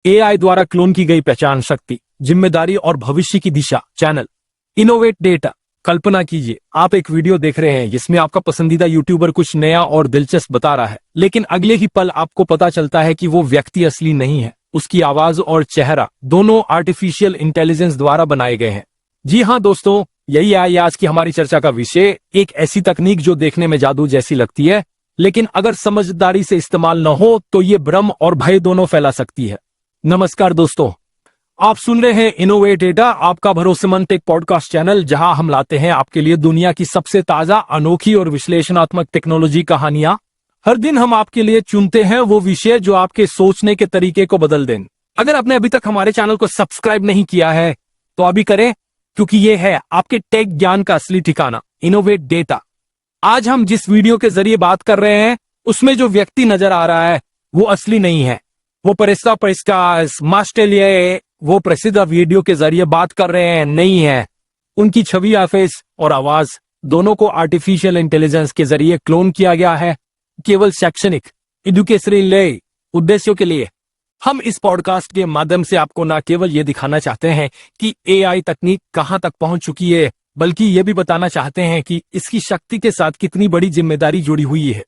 AI द्वारा clone की गई पहचान शक्ति, जिम्मेदारी और भविष्य की दिशा। Channel innovate data. कल्पना कीजिए आप एक वीडियो देख रहे हैं जिसमें आपका पसंदीदा यूट्यूबर कुछ नया और दिलचस्प बता रहा है, लेकिन अगले ही पल आपको पता चलता है कि वो व्यक्ति असली नहीं है। उसकी आवाज और चेहरा दोनों आर्टिफिशियल इंटेलिजेंस द्वारा बनाए गए हैं। जी हाँ दोस्तों, यही है आज की हमारी चर्चा का विषय। एक ऐसी तकनीक जो देखने में जादू जैसी लगती है, लेकिन अगर समझदारी से इस्तेमाल न हो तो ये भ्रम और भय दोनों फैला सकती है। नमस्कार दोस्तों, आप सुन रहे हैं इनोवेट डेटा, आपका भरोसेमंद टेक पॉडकास्ट चैनल, जहां हम लाते हैं आपके लिए दुनिया की सबसे ताजा, अनोखी और विश्लेषणात्मक टेक्नोलॉजी कहानियां। हर दिन हम आपके लिए चुनते हैं वो विषय जो आपके सोचने के तरीके को बदल दें। अगर आपने अभी तक हमारे चैनल को सब्सक्राइब नहीं किया है तो अभी करें, क्योंकि ये है आपके टेक ज्ञान का असली ठिकाना, इनोवेट डेटा। आज हम जिस वीडियो के जरिए बात कर रहे हैं उसमें जो व्यक्ति नजर आ रहा है वो असली नहीं है। वो वो प्रसिद्ध वीडियो के जरिए बात कर रहे हैं नहीं है। उनकी छवि या फेस और आवाज दोनों को आर्टिफिशियल इंटेलिजेंस के जरिए क्लोन किया गया है, केवल शैक्षणिक एजुकेशनल उद्देश्यों के लिए। हम इस पॉडकास्ट के माध्यम से आपको न केवल ये दिखाना चाहते हैं कि एआई तकनीक कहां तक पहुंच चुकी है, बल्कि ये भी बताना चाहते हैं कि इसकी शक्ति के साथ कितनी बड़ी जिम्मेदारी जुड़ी हुई है।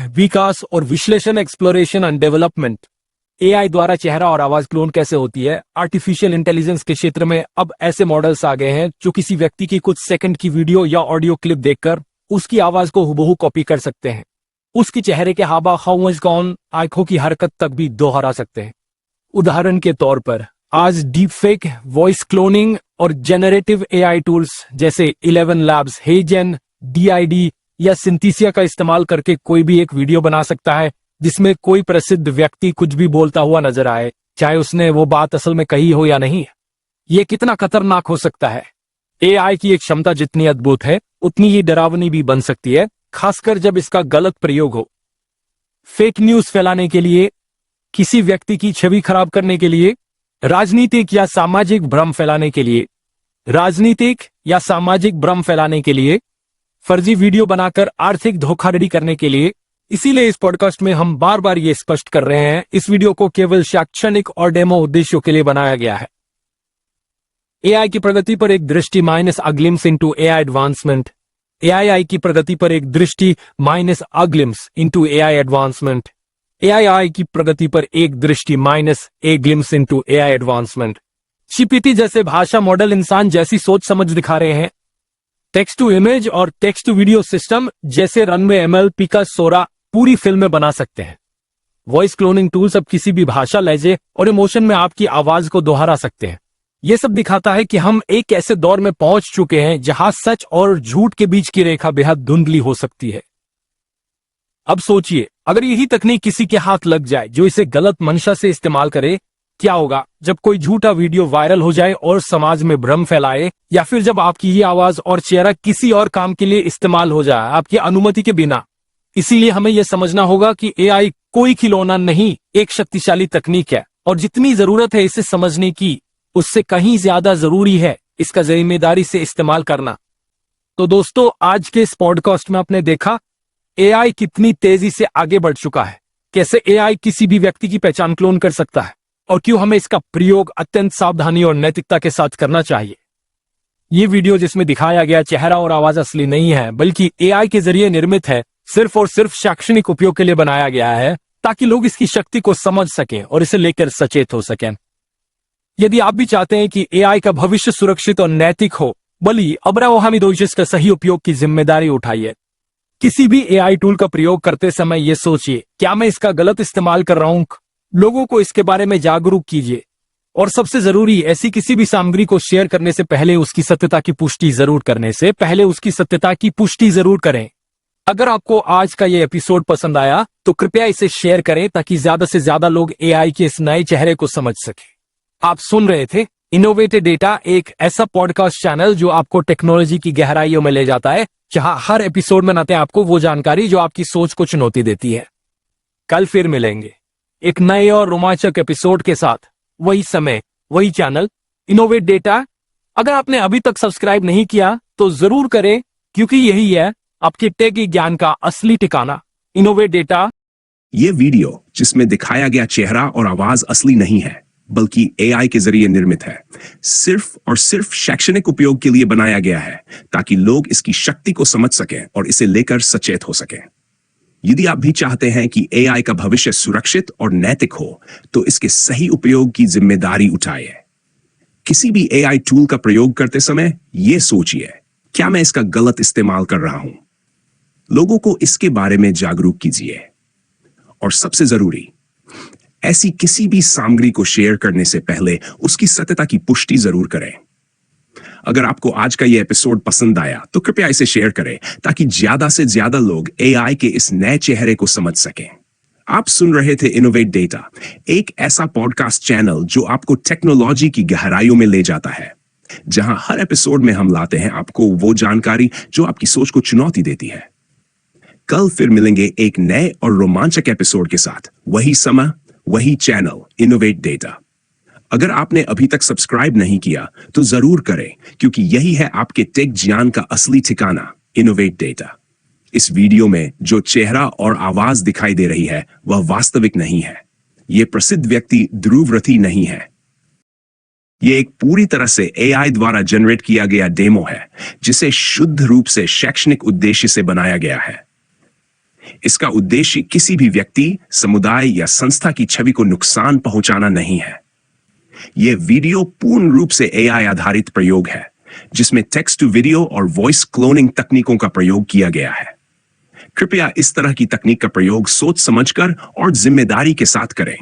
विकास और विश्लेषण, एक्सप्लोरेशन एंड डेवलपमेंट। एआई द्वारा चेहरा और आवाज क्लोन कैसे होती है। आर्टिफिशियल इंटेलिजेंस के क्षेत्र में अब ऐसे मॉडल्स आ गए हैं जो किसी व्यक्ति की कुछ सेकंड की वीडियो या ऑडियो क्लिप देखकर उसकी आवाज को हुबहू कॉपी कर सकते हैं। उसकी चेहरे के हाव भाव, आंखों की हरकत तक भी दोहरा सकते हैं। उदाहरण के तौर पर आज डीप फेक, वॉइस क्लोनिंग और जेनरेटिव एआई टूल्स जैसे 11 लैब्स, हेजन, DID या सिंथेसिया का इस्तेमाल करके कोई भी एक वीडियो बना सकता है जिसमें कोई प्रसिद्ध व्यक्ति कुछ भी बोलता हुआ नजर आए, चाहे उसने वो बात असल में कही हो या नहीं। ये कितना खतरनाक हो सकता है। एआई की एक क्षमता जितनी अद्भुत है उतनी ही डरावनी भी बन सकती है, खासकर जब इसका गलत प्रयोग हो। फेक न्यूज फैलाने के लिए, किसी व्यक्ति की छवि खराब करने के लिए, राजनीतिक या सामाजिक भ्रम फैलाने के लिए, फर्जी वीडियो बनाकर आर्थिक धोखाधड़ी करने के लिए। इसीलिए इस पॉडकास्ट में हम बार बार ये स्पष्ट कर रहे हैं, इस वीडियो को केवल शैक्षणिक और डेमो उद्देश्यों के लिए बनाया गया है। एआई की प्रगति पर एक दृष्टि minus a glimpse into AI advancement. AI की प्रगति पर एक दृष्टि minus a glimpse into AI advancement. AI की प्रगति पर एक दृष्टि minus a glimpse into AI advancement. GPT जैसे भाषा मॉडल इंसान जैसी सोच समझ दिखा रहे हैं। टेक्स्ट टू इमेज और टेक्स्ट टू वीडियो सिस्टम जैसे रनवे MLP का सोरा पूरी फिल्में बना सकते हैं। वॉइस क्लोनिंग टूल्स अब किसी भी भाषा, लहजे और इमोशन में आपकी आवाज को दोहरा सकते हैं। यह सब दिखाता है कि हम एक ऐसे दौर में पहुंच चुके हैं जहां सच और झूठ के बीच की रेखा बेहद धुंधली हो सकती है। अब सोचिए, अगर यही तकनीक किसी के हाथ लग जाए जो इसे गलत मंशा से इस्तेमाल करे, क्या होगा जब कोई झूठा वीडियो वायरल हो जाए और समाज में भ्रम फैलाए, या फिर जब आपकी ये आवाज और चेहरा किसी और काम के लिए इस्तेमाल हो जाए आपकी अनुमति के बिना। इसीलिए हमें यह समझना होगा कि एआई कोई खिलौना नहीं, एक शक्तिशाली तकनीक है, और जितनी जरूरत है इसे समझने की, उससे कहीं ज्यादा जरूरी है इसका जिम्मेदारी से इस्तेमाल करना। तो दोस्तों, आज के इस पॉडकास्ट में आपने देखा एआई कितनी तेजी से आगे बढ़ चुका है, कैसे एआई किसी भी व्यक्ति की पहचान क्लोन कर सकता है, और क्यों हमें इसका प्रयोग अत्यंत सावधानी और नैतिकता के साथ करना चाहिए। ये वीडियो जिसमें दिखाया गया चेहरा और आवाज असली नहीं है, बल्कि एआई के जरिए निर्मित है, सिर्फ और सिर्फ शैक्षणिक उपयोग के लिए बनाया गया है, ताकि लोग इसकी शक्ति को समझ सकें और इसे लेकर सचेत हो सकें। यदि आप भी चाहते हैं कि एआई का भविष्य सुरक्षित और नैतिक हो, बल्कि अब्राहमिदोजिस का सही उपयोग की जिम्मेदारी उठाइए। किसी भी एआई टूल का प्रयोग करते समय ये सोचिए, क्या मैं इसका गलत इस्तेमाल कर रहा हूं? लोगों को इसके बारे में जागरूक कीजिए, और सबसे जरूरी, ऐसी किसी भी सामग्री को शेयर करने से पहले उसकी सत्यता की पुष्टि जरूर करें। अगर आपको आज का ये एपिसोड पसंद आया तो कृपया इसे शेयर करें, ताकि ज्यादा से ज्यादा लोग एआई के इस नए चेहरे को समझ सके। आप सुन रहे थे इनोवेटिव डेटा, एक ऐसा पॉडकास्ट चैनल जो आपको टेक्नोलॉजी की गहराइयों में ले जाता है, जहां हर एपिसोड में आते हैं आपको वो जानकारी जो आपकी सोच को चुनौती देती है। कल फिर मिलेंगे एक नए और रोमांचक एपिसोड के साथ, वही समय, वही चैनल, इनोवेट डेटा। अगर आपने अभी तक सब्सक्राइब नहीं किया तो जरूर करें, क्योंकि यही है आपके टेक ज्ञान का असली ठिकाना, इनोवेट डेटा। ये वीडियो जिसमें दिखाया गया चेहरा और आवाज असली नहीं है, बल्कि एआई के जरिए निर्मित है। सिर्फ और सिर्फ शैक्षणिक उपयोग के लिए बनाया गया है, ताकि लोग इसकी शक्ति को समझ सकें और इसे लेकर सचेत हो सकें। यदि आप भी चाहते हैं कि एआई का भविष्य सुरक्षित और नैतिक हो, तो इसके सही उपयोग की जिम्मेदारी उठाइए। किसी भी एआई टूल का प्रयोग करते समय यह सोचिए, क्या मैं इसका गलत इस्तेमाल कर रहा हूं? लोगों को इसके बारे में जागरूक कीजिए। और सबसे जरूरी, ऐसी किसी भी सामग्री को शेयर करने से पहले उसकी सत्यता की पुष्टि जरूर करें। अगर आपको आज का यह एपिसोड पसंद आया तो कृपया इसे शेयर करें, ताकि ज्यादा से ज्यादा लोग एआई के इस नए चेहरे को समझ सकें। आप सुन रहे थे इनोवेट डेटा, एक ऐसा पॉडकास्ट चैनल जो आपको टेक्नोलॉजी की गहराइयों में ले जाता है, जहां हर एपिसोड में हम लाते हैं आपको वो जानकारी जो आपकी सोच को चुनौती देती है। कल फिर मिलेंगे एक नए और रोमांचक एपिसोड के साथ। वही समय, वही चैनल, इनोवेट डेटा। अगर आपने अभी तक सब्सक्राइब नहीं किया तो जरूर करें, क्योंकि यही है आपके टेक ज्ञान का असली ठिकाना, इनोवेट डेटा। इस वीडियो में जो चेहरा और आवाज दिखाई दे रही है वह वास्तविक नहीं है। यह प्रसिद्ध व्यक्ति ध्रुव रथी नहीं है। यह एक पूरी तरह से एआई द्वारा जनरेट किया गया डेमो है, जिसे शुद्ध रूप से शैक्षणिक उद्देश्य से बनाया गया है। इसका उद्देश्य किसी भी व्यक्ति, समुदाय या संस्था की छवि को नुकसान पहुंचाना नहीं है। यह वीडियो पूर्ण रूप से एआई आधारित प्रयोग है, जिसमें टेक्स्ट टू वीडियो और वॉइस क्लोनिंग तकनीकों का प्रयोग किया गया है। कृपया इस तरह की तकनीक का प्रयोग सोच समझकर और जिम्मेदारी के साथ करें।